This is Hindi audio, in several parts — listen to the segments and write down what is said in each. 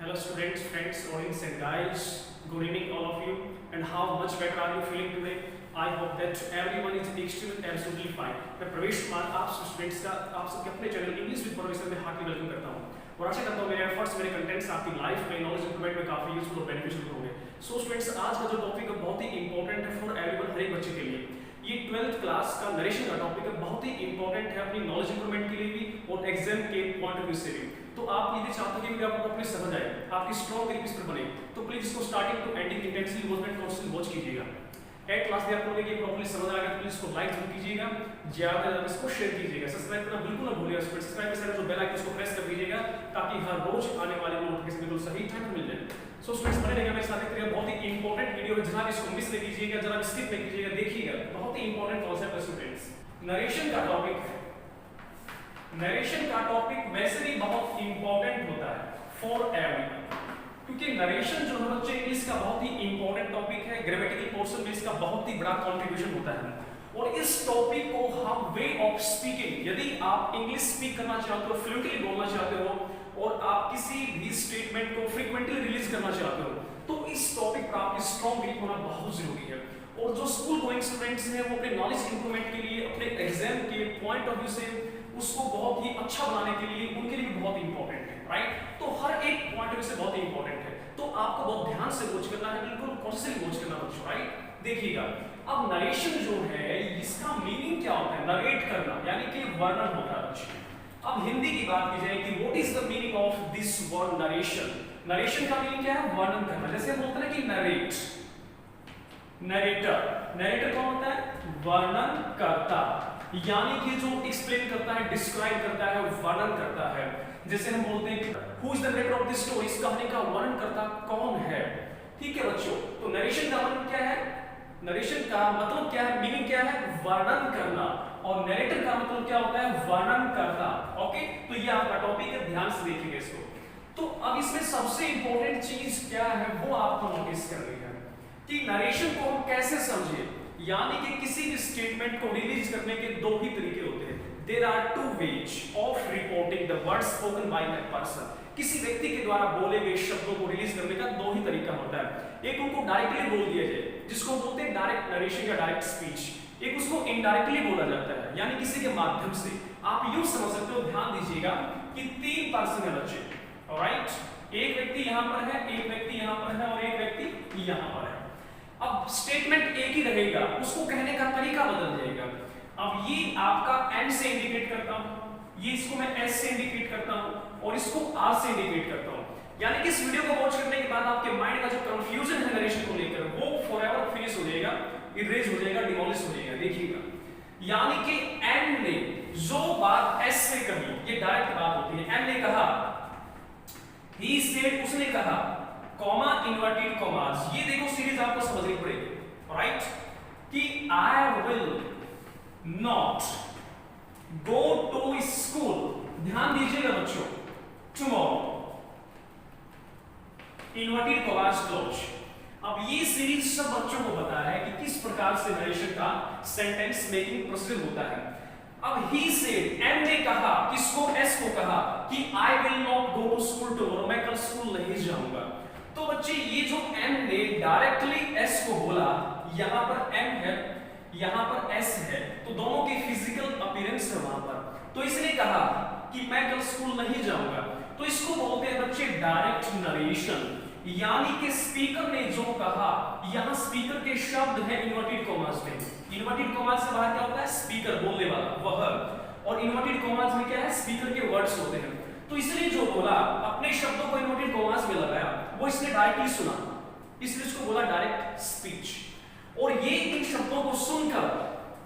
Hello students, friends, audience and guys. Good evening all of you. And how much better are you feeling today? I hope that everyone is extremely absolutely fine. मैं प्रवेश कुमार आप स्टूडेंट्स का आप सबके अपने चैनल इंग्लिश विद प्रोफेसर में हार्टली वेलकम करता हूँ और आशा करता हूँ मेरे एफर्ट्स मेरे कंटेंट्स आपकी लाइफ में नॉलेज इंप्रूवमेंट में काफी यूजफुल और बेनिफिशियल होंगे। सो स्टूडेंट्स आज का जो टॉपिक है बहुत ही इंपॉर्टेंट है फॉर एवरीवन, हर एक बच्चे के लिए। ये 12th क्लास का नरेशन का टॉपिक है, बहुत ही इंपॉर्टेंट है अपनी नॉलेज इंप्रूवमेंट के लिए भी और एग्जाम के पॉइंट ऑफ व्यू से भी। तो आप यदि चाहते हैं कि आपको अपनी समझ आए, आपकी स्ट्रॉन्ग ग्रिप इस पर बने, तो प्लीज इसको starting to ending intensely watch and constant watch कीजिएगा। एट क्लास में आपको लगे प्रॉपर्ली समझ आ गया तो प्लीज इसको लाइक जरूर कीजिएगा, ज्यादा से ज्यादा इसको शेयर कीजिएगा, सब्सक्राइब करना बिल्कुल ना भूलिएगा। सब्सक्राइब के साथ जो बेल आइकन उसको प्रेस कर दीजिएगा ताकि हर रोज आने वाले नोटिफिकेशन बिल्कुल सही टाइम पर मिल जाए। सो स्टूडेंट्स बने रहिएगा मेरे साथ, एक बहुत ही इंपॉर्टेंट वीडियो है, जहां इसको मिस नहीं कीजिएगा, जरा स्किप नहीं कीजिएगा, देखिएगा। बहुत ही इंपॉर्टेंट कॉन्सेप्ट है स्टूडेंट्स। नरेशन का टॉपिक है, नरेशन का टॉपिक वैसे भी बहुत इंपॉर्टेंट होता है फॉर एवरीवन, क्योंकि नरेशन जो है बच्चे इंग्लिश का बहुत ही इंपॉर्टेंट टॉपिक है। ग्रामेटिकल पोर्शन में इसका बहुत ही बड़ा कंट्रीब्यूशन होता है और इस टॉपिक को हम वे ऑफ स्पीकिंग, यदि आप इंग्लिश स्पीक करना चाहते हो, फ्लुएंटली बोलना चाहते हो और आप किसी भी स्टेटमेंट को फ्रीक्वेंटली रिलीज करना चाहते हो, तो इस टॉपिक पर आपकी स्ट्रॉन्ग ग्रिप होना बहुत जरूरी है। और जो स्कूल गोइंग स्टूडेंट्स हैं वो अपने नॉलेज इंप्रूवमेंट के लिए, अपने एग्जाम के पॉइंट ऑफ व्यू से उसको बहुत ही अच्छा बनाने के लिए, उनके लिए भी बहुत इंपॉर्टेंट है, राइट। तो हर एक पॉइंट ऑफ व्यू से बहुत इंपॉर्टेंट है, तो आपको बहुत ध्यान से वॉच करना है, बिल्कुल कॉन्शियसली वॉच करना बच्चों, राइट। देखिएगा अब नरेशन जो है इसका मीनिंग क्या होता है? नरेट करना यानी कि वर्णन होता है बच्चों। अब हिंदी की बात की जाए कि what is the meaning of this word narration? Narration का मीनिंग क्या है? वर्णन करना। जैसे हम बोलते हैं कि नरेट, नरेटर, नरेटर कौन होता है? वर्णन करता, यानी कि जो एक्सप्लेन करता है, डिस्क्राइब करता है, वर्णन करता है। जैसे हम बोलते हैं कि who is the narrator of this story, इस कहानी का वर्णन करता कौन है? ठीक है बच्चों, तो नरेशन का मतलब क्या है? नरेशन का मतलब क्या है? मीनिंग क्या है? वर्णन करना। और नरेटर का मतलब क्या होता है? वर्णन करता। ओके, तो ये आपका टॉपिक है, ध्यान से देखिएगा इसको। तो अब इसमें सबसे इंपॉर्टेंट चीज क्या है वो आपको नोटिस करनी है कि नरेशन को हम कैसे समझे, यानी कि किसी भी स्टेटमेंट को रिलीज करने के दो ही तरीके होते हैं। There are two ways of reporting the words spoken by that person. किसी व्यक्ति के द्वारा बोले गए शब्दों को रिलीज करने का दो ही तरीका होता है। एक उनको डायरेक्टली बोल दिया जाए, जिसको बोलते हैं डायरेक्ट नरेशन या डायरेक्ट स्पीच। एक उसको इनडायरेक्टली बोला जाता है, यानी किसी के माध्यम से। आप यूं समझ सकते हो, ध्यान दीजिएगा कि तीन पर्सन है बच्चे, ऑलराइट। एक व्यक्ति यहां पर है, एक व्यक्ति यहां पर है और एक व्यक्ति यहां पर है। अब स्टेटमेंट एक ही रहेगा, उसको कहने का तरीका बदल जाएगा। अब ये आपका एन से इंडिकेट करता हूं, ये इसको मैं एस से इंडिकेट करता हूं और इसको आर से इंडिकेट करता हूं। यानी कि इस वीडियो को वॉच करने के बाद आपके माइंड का जो कंफ्यूजन है नरेशन को लेकर वो फॉरएवर फिनिश हो जाएगा, इरेज हो जाएगा, डिमोलिश हो जाएगा। देखिएगा, यानी कि एन ने जो बात एस से कही, ये डायरेक्ट बात होती है। एन ने कहा, ही सेड, उसने कहा, कॉमा इन्वर्टेड कॉमास। ये देखो सीरीज आपको समझनी पड़ेगी, राइट, कि I will not go to school. ध्यान दीजिएगा बच्चों, टुमारो, इन्वर्टेड कॉमास क्लोज। अब ये सीरीज सब बच्चों को पता है कि किस प्रकार से नरेशन का सेंटेंस मेकिंग प्रोसीजर होता है। अब ही सेड, एम ने कहा, किसको? एस को कहा कि I will not go to school tomorrow, मैं कल स्कूल नहीं जाऊंगा। तो बच्चे ये जो एम ने डायरेक्टली एस को बोला, यहां पर एम है, यहां पर एस है, तो दोनों की फिजिकल अपीयरेंस है वहां पर। तो इसने कहा कि मैं कल स्कूल नहीं जाऊंगा, तो इसको बोलते हैं बच्चे डायरेक्ट नरेशन। यानी कि स्पीकर ने जो कहा, यहां स्पीकर के शब्द हैं इन्वर्टेड कॉमास में। इन्वर्टेड कॉमास से बाहर क्या होता है? स्पीकर, बोलने वाला, वह। और इन्वर्टेड कॉमास में क्या है? स्पीकर के वर्ड्स होते हैं। तो इसने जो बोला, अपने शब्दों को इन्वर्टेड कॉमास में लगाया, वो इसने डायरेक्टली सुना, इसलिए इसको बोला डायरेक्ट स्पीच। और ये इन शब्दों को सुनकर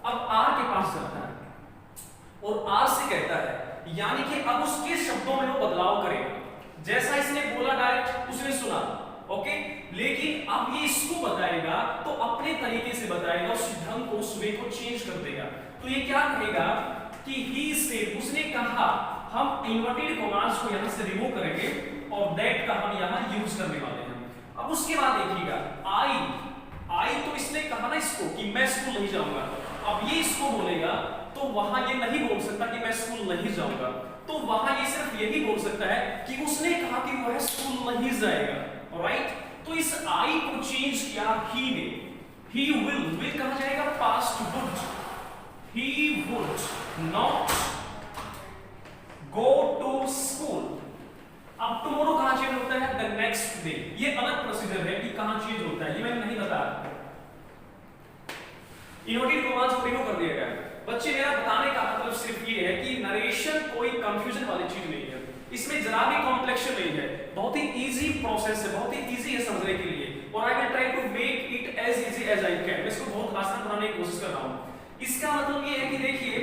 अब आर के पास जाता है और आर से कहता है, यानी कि अब उसके शब्दों में वो बदलाव करेगा। जैसा इसने बोला डायरेक्ट उसने सुना, ओके, लेकिन अब ये इसको बताएगा तो अपने तरीके से बताएगा, उस ढंग को, उस वे को चेंज कर देगा। तो ये क्या कहेगा कि ही सेड, उसने कहा, हम इन्वर्टेड कॉमास को यहां से रिमूव करेंगे और दैट का हम यहां यूज करने वाले हैं। अब उसके बाद देखिएगा, आई तो इसने कहा ना इसको कि मैं स्कूल नहीं जाऊंगा। अब ये इसको बोलेगा तो वहां ये नहीं बोल सकता कि मैं स्कूल नहीं जाऊंगा, तो वहां ये सिर्फ यही बोल सकता है कि उसने कहा कि वह स्कूल नहीं मिल जाएगा, राइट। तो इस आई को चेंज किया ही ने, ही विल कहा जाएगा past would, he would not go to school. अब टुमारो कहां चेंज होता है, द नेक्स्ट डे। ये अलग प्रोसीजर है कि कहां चेंज होता है, ये मैंने नहीं बताया। इन्वर्टेड कॉमास को रिमूव कर दिया गया है। बच्चे मेरा बताने का मतलब सिर्फ ये है कि नरेशन कोई कंफ्यूजन वाली चीज नहीं है, इसमें जरा भी कॉम्प्लेक्शन नहीं है, बहुत ही इजी प्रोसेस है, बहुत ही इजी है समझने के लिए। और I will try to make it as easy as I can. मैं इसको बहुत आसान बनाने की कोशिश कर रहा हूं। इसका मतलब ये है कि देखिए,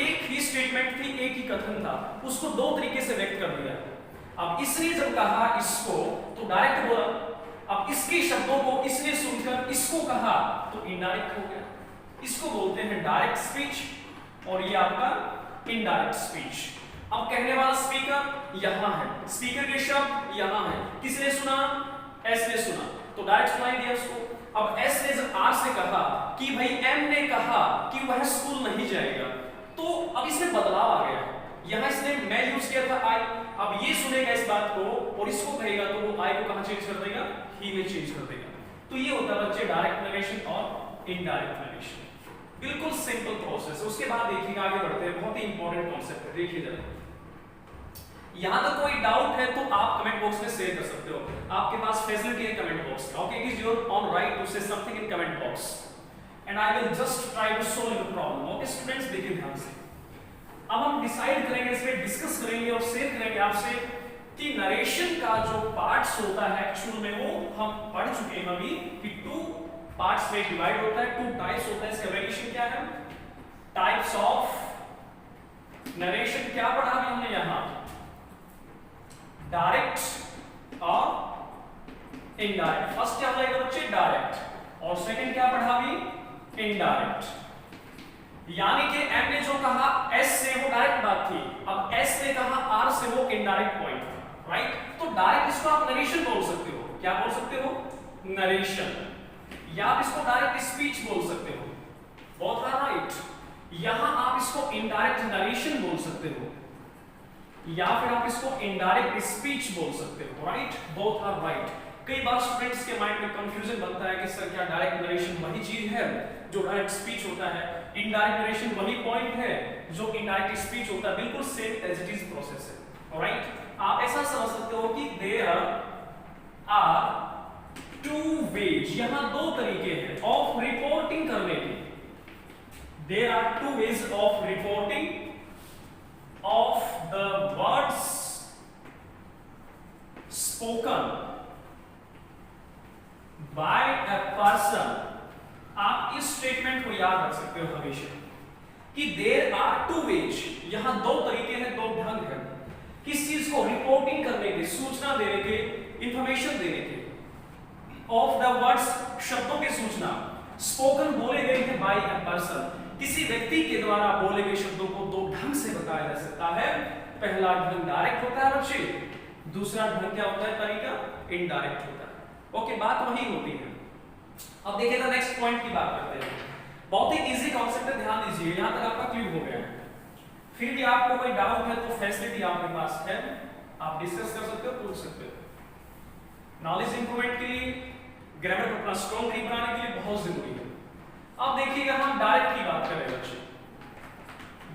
एक ही स्टेटमेंट थी, एक ही कथन था, उसको दो तरीके से व्यक्त कर दिया। अब इसने जब कहा इसको तो डायरेक्ट बोला, अब इसके शब्दों को इसने सुनकर इसको कहा तो इनडायरेक्ट हो गया। इसको बोलते हैं डायरेक्ट स्पीच और ये आपका इनडायरेक्ट स्पीच। अब कहने वाला स्पीकर यहां है, स्पीकर के शब्द यहां है, किसने सुना, एस ने सुना, तो डायरेक्ट सुनाई दिया उसको। अब एस ने जब आर से कहा कि भाई एम ने कहा कि वह स्कूल नहीं जाएगा, तो अब इसमें बदलाव आ गया। यहां इसने मैं यूज किया था आई, अब ये सुनेगा इस बात को और इसको कहेगा तो वो आई को कहां चेंज कर देगा, ही में चेंज कर देगा। तो ये होता है बच्चे डायरेक्ट नरेशन और इनडायरेक्ट नरेशन। बिल्कुल सिंपल प्रोसेस है। उसके बाद देखिएगा, आगे बढ़ते हैं, बहुत ही इंपॉर्टेंट कॉन्सेप्ट है। देखिए जरा, यहां तक कोई डाउट है तो आप कमेंट बॉक्स में शेयर कर सकते हो, आपके पास फैसिलिटी है कमेंट बॉक्स का। Okay, it is your own right to say something in comment box and I will just try to solve your problem. Okay students, देखिए ध्यान से। अब हम डिसाइड करेंगे, इस पे डिस्कस करेंगे और शेयर करेंगे आपसे कि नरेशन का जो पार्ट्स होता है एक्चुअल में वो हम पढ़ चुके हैं अभी कि टू पार्ट्स में डिवाइड होता है, टू टाइप्स होता है। इसका वेरिएशन क्या है, टाइप्स ऑफ नरेशन क्या पढ़ा अभी हमने यहां, डायरेक्ट और इनडायरेक्ट। फर्स्ट क्या पढ़ेगा बच्चे, डायरेक्ट, और सेकंड क्या पढ़ा अभी, इनडायरेक्ट। यानी कि एम ने जो कहा एस से वो डायरेक्ट बात थी, अब एस ने कहा आर से वो इनडायरेक्ट पॉइंट था, राइट। तो डायरेक्ट इसको आप नरेशन बोल सकते हो, क्या बोल सकते हो, नरेशन, या आप इसको डायरेक्ट स्पीच बोल सकते हो, बहुत राइट। यहां आप इसको इनडायरेक्ट नरेशन बोल सकते हो, या फिर आप इसको इनडायरेक्ट स्पीच बोल सकते हो, राइट, बोथ आर राइट। कई बार स्टूडेंट्स के माइंड में कंफ्यूजन बनता है कि सर क्या डायरेक्ट नरेशन वही चीज है जो डायरेक्ट स्पीच होता है, इनडायरेक्ट नरेशन वही पॉइंट है जो इनडायरेक्ट स्पीच होता है, बिल्कुल same as it is process है, राइट। आप ऐसा समझ सकते हो कि देयर आर टू वेज, यहां दो तरीके हैं ऑफ रिपोर्टिंग करने के, there are two ways of reporting of the words spoken by a person. आप इस स्टेटमेंट को याद रख सकते हो हमेशा कि देयर आर टू वेज, यहां दो तरीके हैं, दो ढंग हैं किस चीज को रिपोर्टिंग करने के, सूचना देने के, इंफॉर्मेशन देने के, ऑफ द वर्ड्स शब्दों की सूचना, स्पोकन बोले गए हैं बाय अ पर्सन, किसी व्यक्ति के द्वारा बोले गए शब्दों को दो ढंग से बताया जा सकता है। पहला ढंग डायरेक्ट होता है बच्चे, दूसरा ढंग क्या होता है, तरीका इनडायरेक्ट होता है। ओके, बात वही होती है। अब देखिएगा नेक्स्ट पॉइंट की बात करते हैं, बहुत ही इजी कॉन्सेप्ट है, ध्यान दीजिए, यहां तक आपका क्लियर हो गया है। फिर भी आपको कोई डाउट है तो फैसिलिटी आपके पास है, आप डिस्कस कर सकते हो, पूछ सकते हो। नॉलेज इंप्रूवमेंट के लिए, ग्रामर को अपना स्ट्रॉन्ग बनाने के लिए बहुत जरूरी है। अब देखिएगा हम डायरेक्ट की बात करें बच्चे,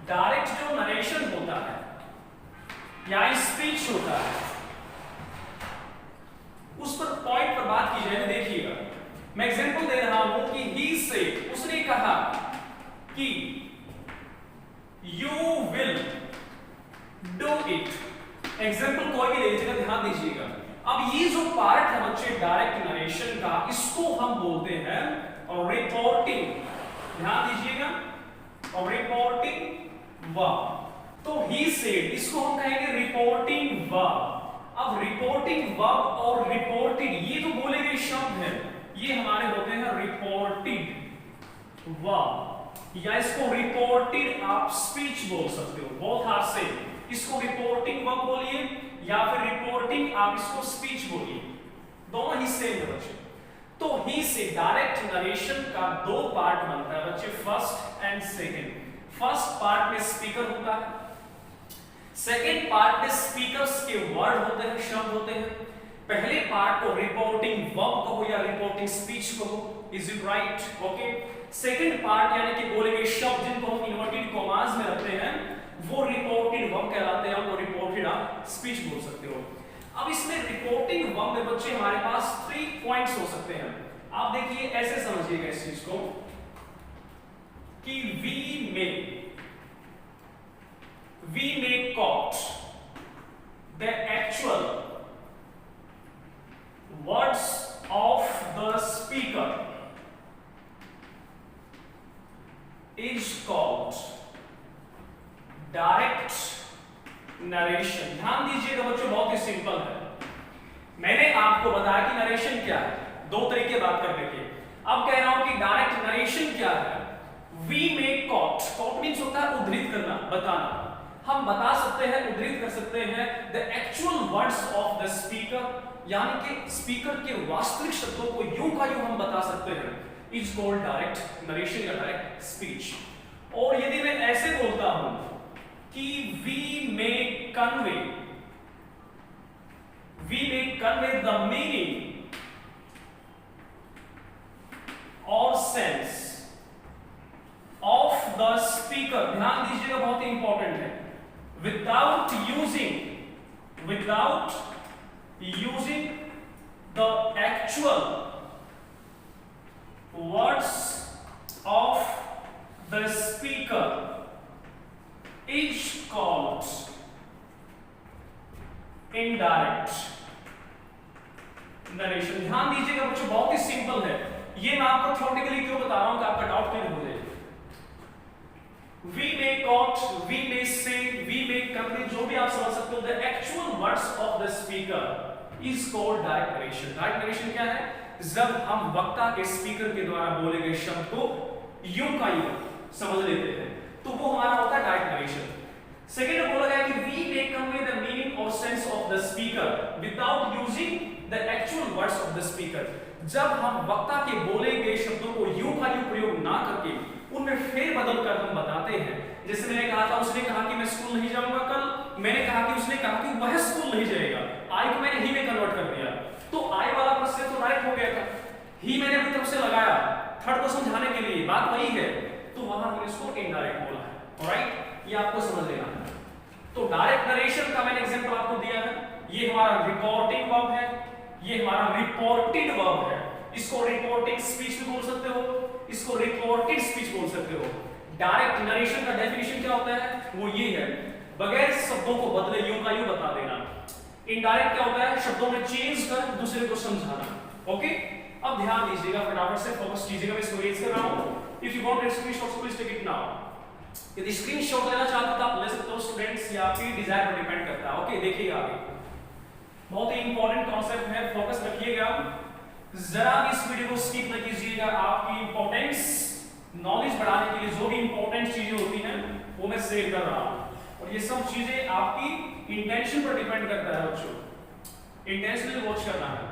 डायरेक्ट जो नरेशन होता है या स्पीच होता है उस पर पॉइंट पर बात की जाए। देखिएगा मैं एग्जांपल दे रहा हूं कि ही से, उसने कहा कि you will do it, example कोई भी ले लीजिएगा, ध्यान दीजिएगा। अब ये जो पार्ट है बच्चे डायरेक्ट नरेशन का, इसको हम बोलते हैं और रिपोर्टिंग, ध्यान दीजिएगा, और रिपोर्टिंग वर्ब। तो ही सेड, इसको हम कहेंगे रिपोर्टिंग वर्ब। अब रिपोर्टिंग वर्ब और रिपोर्टेड, ये जो बोले गए शब्द हैं ये हमारे होते हैं रिपोर्टेड वर्ब, या इसको रिपोर्टेड आप स्पीच बोल सकते हो, बोथ आर सेम। इसको रिपोर्टिंग वर्ब बोलिए या फिर रिपोर्टिंग आप इसको स्पीच बोलिए, दोनों ही सेम है बच्चे। तो ही से डायरेक्ट नरेशन का दो पार्ट बनता है बच्चे, first and second. First part में स्पीकर होता है, सेकंड पार्ट में स्पीकर्स के वर्ड होते हैं, शब्द होते हैं। पहले पार्ट को रिपोर्टिंग वर्ब कहो या रिपोर्टिंग स्पीच कहो, is it right? Okay. Second part यानी कि बोले गए शब्द जिनको हम इन्वर्टेड कॉमास में रखते हैं वो रिपोर्टेड वर्ब कहलाते हैं, उनको रिपोर्टेड आप स्पीच बोल सकते हो। अब इसमें रिपोर्टिंग वर्ब में बच्चे हमारे पास 3 पॉइंट्स हो सकते हैं। आप देखिए ऐसे समझिएगा इस चीज को कि we may caught the actual words of the speaker is called direct narration। ध्यान दीजिएगा बच्चों, बहुत ही सिंपल है। मैंने आपको बताया कि नरेशन क्या है, 2 तरीके बात करने के। अब कह रहा हूं कि डायरेक्ट नरेशन क्या है। We may caught, caught means होता है उद्धृत करना, बताना। हम बता सकते हैं, उद्धृत कर सकते हैं the actual words of the speaker, यानी कि स्पीकर के वास्तविक शब्दों को यूं का यूं हम बता सकते हैं, इज कॉल्ड डायरेक्ट नरेशन या डायरेक्ट स्पीच। और यदि मैं ऐसे बोलता हूं कि we may convey the meaning or sense of the speaker, ध्यान दीजिएगा बहुत ही इंपॉर्टेंट है, without using the actual words of the speaker is called indirect narration. ध्यान दीजिएगा बच्चों, बहुत ही सिंपल है। ये मैं आपको थ्योरेटिकली क्यों बता रहा हूं कि आपका डाउट क्लियर हो जाए। We may quote, we may say, we may convey, जो भी आप समझ सकते हो, the actual words of the speaker is called direct narration। direct narration क्या है? जब हम वक्ता के स्पीकर के द्वारा बोले गए शब्द को यूं का यूं समझ लेते हैं तो वो हमारा होता है डायरेक्ट नरेशन। सेकेंड में बोला गया कि we may convey the meaning or sense of the speaker without using the actual words of the speaker। जब हम वक्ता के बोले गए शब्दों को यूं का यूं प्रयोग ना करके उनमें फेर बदल कर हम बताते हैं। जैसे मैंने कहा था, उसने कहा कि मैं स्कूल नहीं जाऊंगा कल, मैंने कहा कि उसने कहा कि वह स्कूल नहीं जाएगा, आई को मैंने ही में कन्वर्ट कर दिया, तो आई वाला प्रश्न तो डायरेक्ट हो गया था, ही मैंने अपनी तरफ से लगाया थर्ड को समझाने के लिए, बात वही है, तो वहां हमने इसको इनडायरेक्ट बोला है। ऑलराइट, ये आपको समझ लेना है। तो डायरेक्ट नरेशन का मैंने एग्जांपल आपको दिया है, ये हमारा रिपोर्टिंग वर्ब है, ये हमारा रिपोर्टेड वर्ब है, इसको रिपोर्टिंग स्पीच भी बोल सकते हो, इसको रिपोर्टेड स्पीच बोल सकते हो। डायरेक्ट नरेशन का डेफिनेशन क्या होता है, वो ये है, बगैर शब्दों को बदले यूं का यूं बता देना। इनडायरेक्ट क्या होता है, शब्दों में चेंज कर दूसरे को समझाना। ओके, अब ध्यान दीजिएगा, फटाफट से फोकस कीजिएगा, मैं इसको रेज कर रहा हूं। If you want screenshot please take it now. यदि स्क्रीनशॉट लेना चाहते हो तो आप ले सकते हो स्टूडेंट्स, या आपकी डिजायर पर डिपेंड करता है। ओके, देखिएगा आगे, बहुत ही इंपॉर्टेंट कॉन्सेप्ट है, फोकस रखिएगा, जरा भी इस वीडियो को स्किप न कीजिएगा। आपकी इंपॉर्टेंस नॉलेज बढ़ाने के लिए जो भी इंपॉर्टेंट चीजें होती हैं वो मैं शेयर कर रहा हूं, और ये सब चीजें आपकी इंटेंशन पर डिपेंड करता है बच्चों, इंटेंशनली वॉच करना है।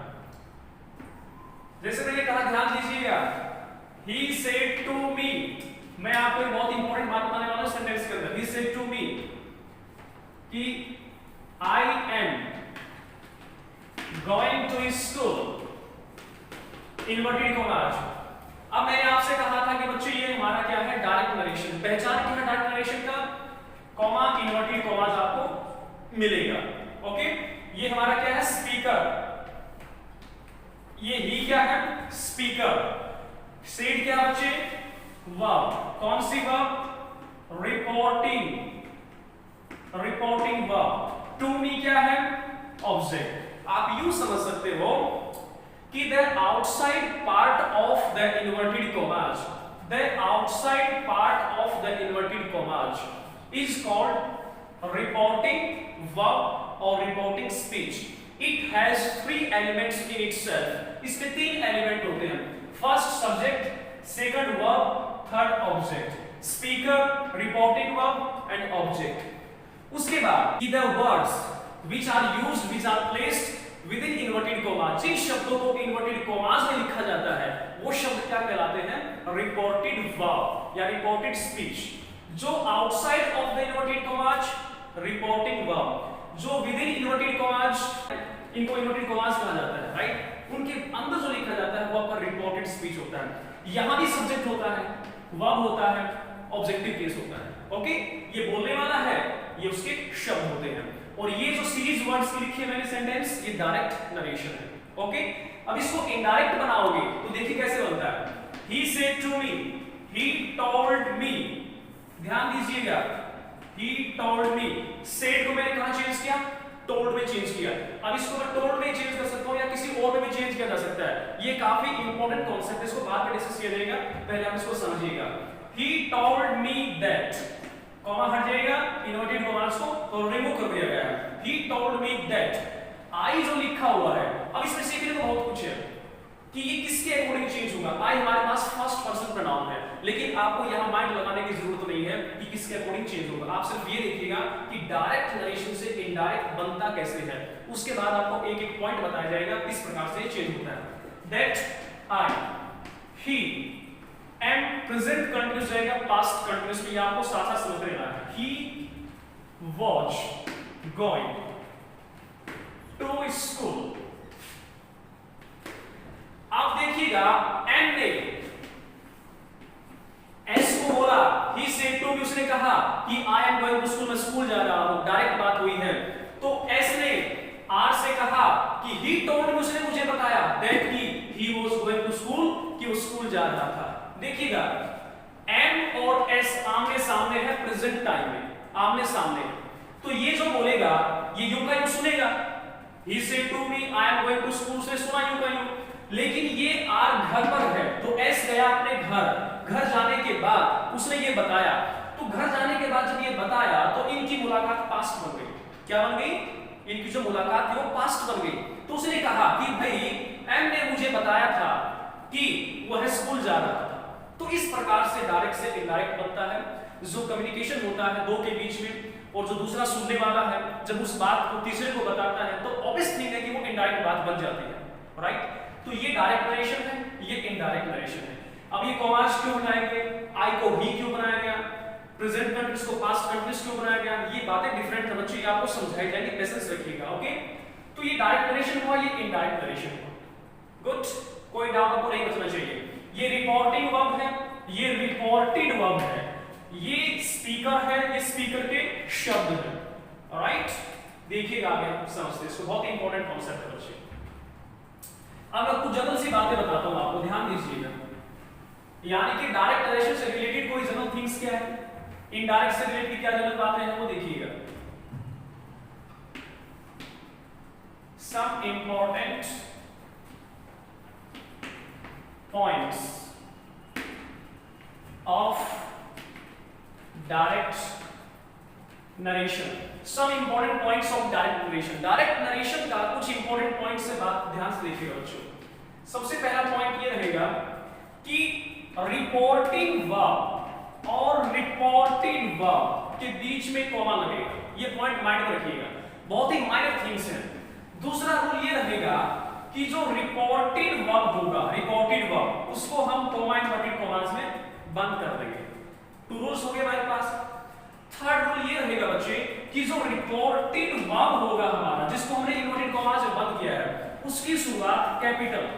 जैसे मैंने कहा, ध्यान दीजिएगा, he said to me, मैं आपको एक बहुत इंपॉर्टेंट बात बताने वाला हूं सेंटेंस के अंदर। he said to me कि I am going to school, inverted commas. अब मैंने आपसे कहा था कि बच्चों ये हमारा क्या है, डायरेक्ट नरेशन। पहचान क्या है डायरेक्ट नरेशन का, कॉमा इन्वर्टेड कॉमास आपको मिलेगा। ओके, ये हमारा क्या है, स्पीकर, ये ही क्या है, स्पीकर। सेड क्या बच्चे, वर्ब, कौन सी verb, reporting verb. To me क्या है, ऑब्जेक्ट। आप यूं समझ सकते हो कि the outside part of the inverted commas, the outside part of the inverted commas is called reporting verb or reporting speech. It has 3 elements in itself। इसमें 3 एलिमेंट होते हैं, first subject, second verb, third object. Speaker, reporting verb and object. उसके बाद the words which are used, which are placed within inverted comma, जिन शब्दों को इन्वर्टेड कॉमास में लिखा जाता है वो शब्द क्या कहलाते हैं, रिपोर्टेड वर्ब या रिपोर्टेड स्पीच। जो outside of the inverted commas, reporting verb, जो विदिन इन्वर्टेड कॉमास, इनको इन्वर्टेड कॉमास कहा जाता है, राइट। उनके अंदर जो लिखा जाता है वो आपका रिपोर्टेड स्पीच होता है। यहां भी सब्जेक्ट होता है, वर्ब होता है, ऑब्जेक्टिव केस होता है, ओके। ये बोलने वाला है, ये उसके शब्द होते हैं, और ये जो सीरीज वर्ड्स की लिखी है मैंने सेंटेंस, ये डायरेक्ट नरेशन है, ओके। अब इसको इनडायरेक्ट बनाओगे तो देखिए कैसे बनता है। He said to me, he told me, ध्यान दीजिएगा, he told me, said को मैंने कहां चेंज किया, told में चेंज किया। अब इसको मैं told में चेंज कर सकता हूं या किसी और में भी चेंज किया जा सकता है। ये काफी इंपॉर्टेंट कॉन्सेप्ट है, इसको बाद में डिस्कस किया जाएगा, पहले आप इसको समझिएगा। He told me that, comma हट जाएगा, इन्वर्टेड कॉमास को रिमूव कर दिया गया है। He told me that, I जो लिखा हुआ है, अब इसमें सीखने को बहुत कुछ है कि ये किसके अकॉर्डिंग चेंज होगा। आई हमारे पास फर्स्ट पर्सन प्रोनाउन है, लेकिन आपको यहाँ माइंड लगाने की जरूरत नहीं है कि किसके अकॉर्डिंग चेंज होगा। आप सिर्फ ये देखिएगा कि डायरेक्ट नरेशन से इनडायरेक्ट बनता कैसे है, उसके बाद आपको एक एक पॉइंट बताया जाएगा किस प्रकार से चेंज होता है। That, I, he, am present continuous रहेगा, पास्ट कंटिन्यूअस में आपको साथ साथ समझ लेना है। He was going to school. आप देखिएगा एम ने एस को बोला, ही सेड टू, उसने कहा कि I am going to school, मैं स्कूल जा रहा हूं, डायरेक्ट बात हुई है। तो एस ने आर से कहा कि ही टोल्ड, उसने मुझे बताया that he was going to school, कि वो स्कूल जा रहा था। देखिएगा एम और एस आमने सामने है, प्रेजेंट टाइम में आमने सामने, तो ये जो बोलेगा ये यू का यू सुनेगा। He said to me I am going to school से सुना यू का यू, लेकिन ये आर घर पर है, तो एस गया अपने घर जाने के बाद उसने ये बताया, तो घर जाने के बाद जब ये बताया तो इनकी मुलाकात पास्ट बन गई। क्या बन गई? इनकी जो मुलाकात थी वो पास्ट बन गई। तो उसने कहा कि भाई एम ने मुझे बताया था कि वह स्कूल जा रहा था। तो इस प्रकार से डायरेक्ट से इनडायरेक्ट बनता है। जो कम्युनिकेशन होता है दो के बीच में, और जो दूसरा सुनने वाला है जब उस बात को तीसरे को बताता है, तो ऑब्वियस थिंग है कि वो इनडायरेक्ट बात बन जाती है, राइट। तो ये डायरेक्ट नरेशन है, ये इनडायरेक्ट नरेशन है। अब ये कॉमास क्यों बनाएंगे, आई को ही क्यों बनाया गया, प्रेजेंट कंटिन्यूअस को पास्ट कंटिन्यूअस क्यों बनाया गया, ये बातें डिफरेंट है बच्चों, ये आपको समझाई जाएंगी, पेशेंस रखिएगा, ओके। तो ये डायरेक्ट नरेशन हुआ, ये इनडायरेक्ट नरेशन हुआ। गुड, कोई डाउट आपको नहीं बचना चाहिए। ये रिपोर्टिंग वर्ब है, ये रिपोर्टेड वर्ब है, ये स्पीकर है, ये स्पीकर के शब्द है, ऑलराइट। देखिएगा आगे समझते हैं इसको, बहुत ही इंपॉर्टेंट कॉन्सेप्ट है बच्चे। अब मैं कुछ जनरल सी बातें बताता हूं आपको, ध्यान दीजिएगा। यानी कि डायरेक्ट नरेशन से रिलेटेड कोई जनरल थिंग्स क्या है, इनडायरेक्ट से रिलेटेड क्या जनरल बातें हैं वो देखिएगा। Some important points of direct narration, some important points of direct narration. Direct narration का कुछ इंपॉर्टेंट पॉइंट्स से बात ध्यान से देखिएगा बच्चों। सबसे पहला पॉइंट ये रहेगा कि रिपोर्टिंग वर्ब और रिपोर्टेड वर्ब के बीच में कॉमा लगेगा, ये पॉइंट माइंड में रखिएगा, बहुत ही माइनर थिंग्स हैं। दूसरा रूल ये रहेगा कि जो रिपोर्टेड वर्ब होगा, रिपोर्टेड वर्ब, उसको हम कॉमा इन्वर्टेड कॉमास में बंद कर देंगे। टू रूल्स हो गए हमारे पास। थर्ड रूल ये रहेगा बच्चे कि जो रिपोर्टेड वर्ब होगा हमारा, जिसको हमने इन्वर्टेड कॉमास में बंद किया है, उसकी शुरुआत कैपिटल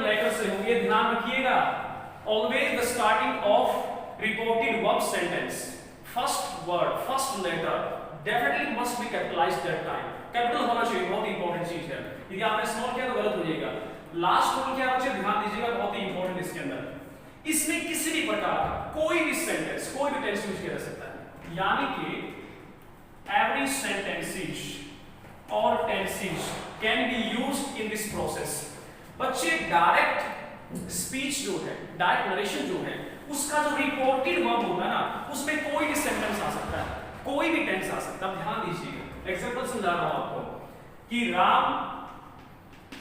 लेटर से होगी, ध्यान रखिएगा। Always the starting of reported verb sentence, first word, first letter definitely must be capitalised that time. Capital होना चाहिए, बहुत ही इंपॉर्टेंट चीज है। यदि आपने स्मॉल किया तो गलत हो जाएगा। लास्ट रूल क्या बच्चे ध्यान दीजिएगा, बहुत ही इंपॉर्टेंट इसके अंदर, इसमें किसी भी प्रकार का कोई भी सेंटेंस, कोई भी टेंस यूज किया जा सकता है। यानी कि एवरी सेंटेंसेस और tenses can be used in this process. बच्चे डायरेक्ट स्पीच जो है, डायरेक्ट नरेशन जो है, उसका जो रिपोर्टेड वर्ब होगा ना, उसमें कोई भी सेंटेंस आ सकता है, कोई भी टेंस आ सकता है। ध्यान दीजिएगा, एग्जांपल समझा रहा हूं आपको कि Ram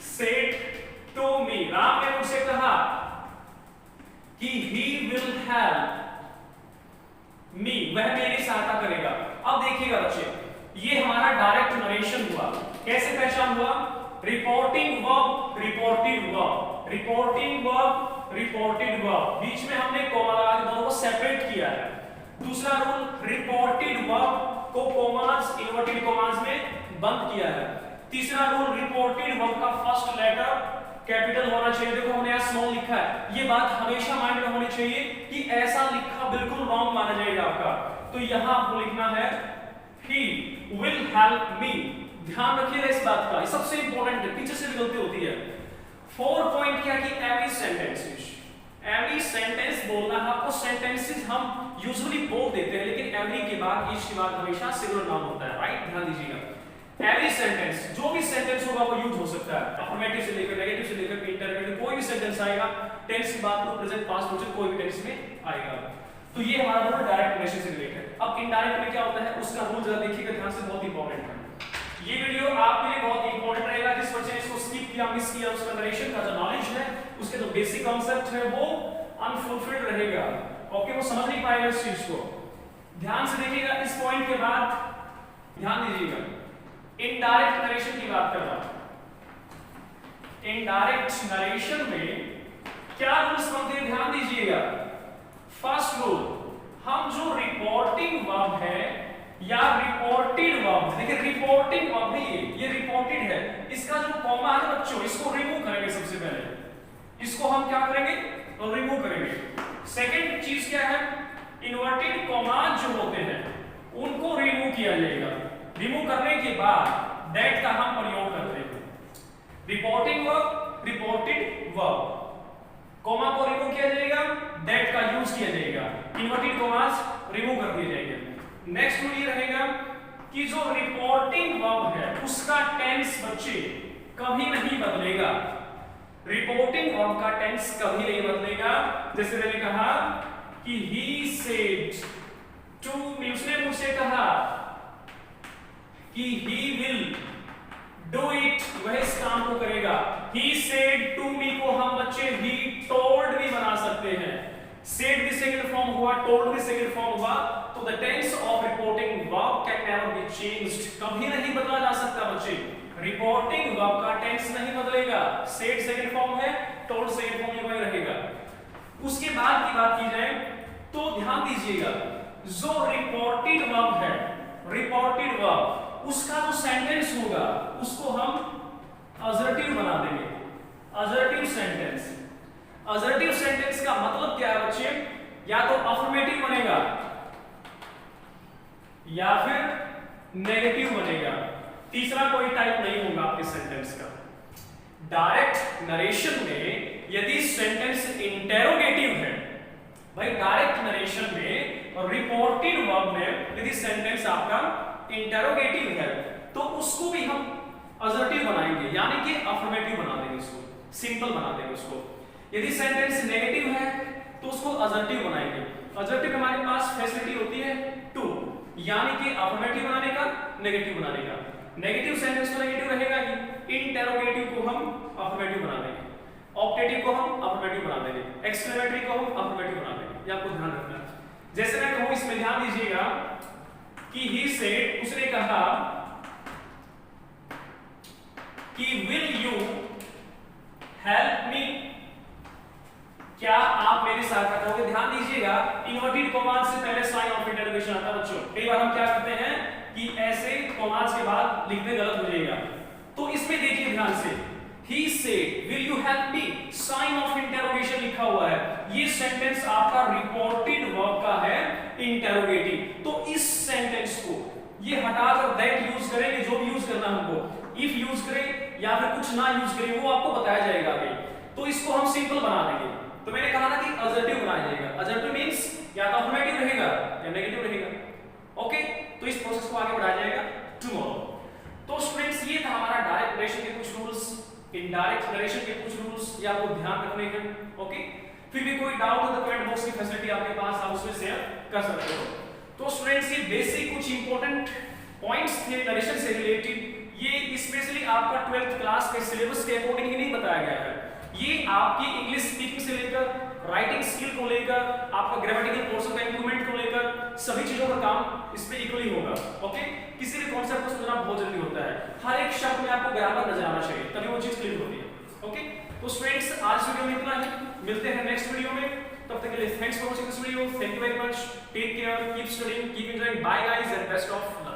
said to me, Ram ने मुझसे कहा कि he will help me, वह मेरी सहायता करेगा। अब देखिएगा बच्चे, ये हमारा डायरेक्ट नरेशन हुआ। कैसे पहचान हुआ? Reporting verb, reported verb, reporting verb, reported verb, बीच में हमने कॉमा लगा के दोनों को सेपरेट किया है। दूसरा रूल, रिपोर्टेड वर्ब को कॉमास, इन्वर्टेड कॉमास में बंद किया है। तीसरा रूल, रिपोर्टेड वर्ब का फर्स्ट लेटर कैपिटल होना चाहिए। देखो हमने यहाँ स्मॉल लिखा है, ये बात हमेशा माइंड में होनी चाहिए कि ऐसा लिखा बिल्कुल रॉन्ग माना जाएगा आपका। तो यहाँ आपको लिखना है he will help me। ध्यान रखिएगा इस बात का, ये सबसे इंपॉर्टेंट है, पीछे से भी गलती होती है। 4 पॉइंट क्या कि एवरी सेंटेंस बोलना है आपको। सेंटेंसेस हम यूजुअली बोल देते हैं, लेकिन एवरी के बाद ईच के बाद हमेशा सिंगुलर नाउन होता है, राइट? ध्यान दीजिएगा। एवरी सेंटेंस, जो भी सेंटेंस होगा वो यूज हो सकता है, अफर्मेटिव से लेकर नेगेटिव से लेकर इंटररोगेटिव, कोई भी सेंटेंस आएगा, टेंस की बात करो, प्रेजेंट, पास्ट, फ्यूचर, कोई भी टेंस में आएगा। तो ये हमारा रूल डायरेक्ट रिलेशन से रिलेटेड। अब इनडायरेक्ट में क्या होता है उसका रूल जरा देखिएगा ध्यान से, बहुत इंपॉर्टेंट है। ये वीडियो आपके लिए बहुत इंपॉर्टेंट रहेगा। जिस बच्चे ने इसको स्किप किया, मिस किया, उसका नरेशन का जो नॉलेज है, उसके जो बेसिक कॉन्सेप्ट है वो अनफुलफिल्ड रहेगा। ओके, वो समझ नहीं पाएगा इस चीज को। ध्यान से देखिएगा इस पॉइंट के बाद, ध्यान दीजिएगा। इनडायरेक्ट नरेशन की बात कर रहा हूं। इनडायरेक्ट नरेशन में क्या रूल्स बनते हैं, ध्यान दीजिएगा। फर्स्ट रूल, हम जो रिपोर्टिंग वर्ब है या रिपोर्टेड वर्ब, देखिए रिपोर्टिंग वर्ब है, ये रिपोर्टेड है, इसका जो कॉमा है बच्चों, इसको रिमूव करेंगे। सबसे पहले इसको हम क्या करेंगे, रिमूव करेंगे। सेकंड चीज क्या है, इन्वर्टेड कॉमा जो होते हैं उनको रिमूव किया जाएगा। रिमूव करने के बाद दैट का हम प्रयोग करते हैं। Reporting verb, reported verb, comma को रिमूव किया जाएगा, दैट का यूज किया जाएगा, इन्वर्टेड कॉमास रिमूव कर दिए जाएंगे। नेक्स्ट रूल ये रहेगा कि जो रिपोर्टिंग वर्ब है उसका टेंस बच्चे कभी नहीं बदलेगा। रिपोर्टिंग वर्ब का टेंस कभी नहीं बदलेगा। जैसे मैंने कहा कि he said to me, उसने मुझसे कहा कि he will do it, वह इस काम को करेगा। he said to me को हम बच्चे he told भी बना सकते हैं। said भी सेकंड फॉर्म हुआ, told भी सेकंड फॉर्म हुआ, तो the tense of reporting verb can never be changed, कभी नहीं बदला जा सकता बच्चे। रिपोर्टिंग वर्ब का टेंस नहीं बदलेगा। said सेकंड फॉर्म है, told सेकंड फॉर्म वही रहेगा। उसके बाद की बात की जाए तो ध्यान दीजिएगा, जो रिपोर्टेड वर्ब है, रिपोर्टेड वर्ब, उसका जो सेंटेंस होगा उसको हम असर्टिव बना देंगे। असर्टिव सेंटेंस, असर्टिव सेंटेंस का मतलब क्या है बच्चे, या तो अफर्मेटिव बनेगा या फिर नेगेटिव बनेगा। तीसरा कोई टाइप नहीं होगा आपके सेंटेंस का। डायरेक्ट नरेशन में यदि सेंटेंस इंटेरोगेटिव है, भाई डायरेक्ट नरेशन में और रिपोर्टेड वर्ब में यदि सेंटेंस आपका इंटेरोगेटिव है तो उसको भी हम असर्टिव बनाएंगे, यानी कि अफर्मेटिव बना देंगे, उसको सिंपल बना देंगे उसको। यदि सेंटेंस नेगेटिव है तो उसको असर्टिव बनाएंगे। असर्टिव हमारे पास फैसिलिटी होती है टू, यानी कि अफर्मेटिव बनाने का, नेगेटिव बनाने का। नेगेटिव सेंटेंस तो नेगेटिव रहेगा ही, इंटेरोगेटिव को हम अफर्मेटिव बना देंगे, ऑप्टेटिव को हम अफर्मेटिव बना देंगे, एक्सक्लेमेटरी को हम अफर्मेटिव बना देंगे। ये आपको ध्यान रखना है। जैसे मैं कहूं इसमें ध्यान दीजिएगा कि he said, उसने कहा कि will you help me, क्या आप मेरी सहायता करोगे। ध्यान दीजिएगा इन्वर्टेड कॉमास से पहले साइन ऑफ इंटरोगेशन आता है बच्चों। कई बार हम क्या करते हैं कि ऐसे कॉमास के बाद लिखने गलत हो जाएगा, तो इसमें देखिए ध्यान से, he said will you help me, sign of interrogation लिखा हुआ है। ये सेंटेंस आपका रिपोर्टेड वर्ब का है, इंटरोगेटिव। तो इस सेंटेंस को ये हटाकर दैट यूज करेंगे, जो भी यूज करना हमको, इफ यूज करें या फिर कुछ ना यूज करें वो आपको बताया जाएगा आगे। तो इसको हम सिंपल बना देंगे। तो मैंने कहा ना कि असर्टिव बनाया जाएगा। असर्टिव मींस या तो अफर्मेटिव रहेगा या नेगेटिव रहेगा। ओके, तो इस प्रोसेस को आगे बढ़ाया जाएगा टुमारो। तो स्टूडेंट्स ये था हमारा डायरेक्ट नरेशन के कुछ रूल्स, इनडायरेक्ट नरेशन के कुछ रूल्स, ये आपको ध्यान रखने हैं। ओके, फिर भी कोई डाउट हो तो कमेंट बॉक्स की फैसिलिटी आपके पास, आप उसमें शेयर कर सकते हो। तो स्टूडेंट्स ये बेसिक कुछ इंपॉर्टेंट पॉइंट्स थे नरेशन से रिलेटेड। ये स्पेशली आपका 12th क्लास के सिलेबस के अकॉर्डिंग ही नहीं बताया गया है, ये आपकी इंग्लिश स्पीकिंग से लेकर राइटिंग स्किल को लेकर, आपका ग्रामेटिकल पोर्शन का इंप्रूवमेंट को लेकर सभी चीजों का काम इस पे इक्वली होगा। ओके, किसी भी कॉन्सेप्ट को समझना बहुत जरूरी होता है, हर एक शब्द में आपको ग्रामर नजर आना चाहिए, तभी वो चीज क्लियर होती है। ओके, तो स्टूडेंट्स आज वीडियो में इतना ही, मिलते हैं नेक्स्ट वीडियो में, तब तक के लिए thanks for watching this video, thank you very much, take care, keep studying, keep enjoying, bye guys and best of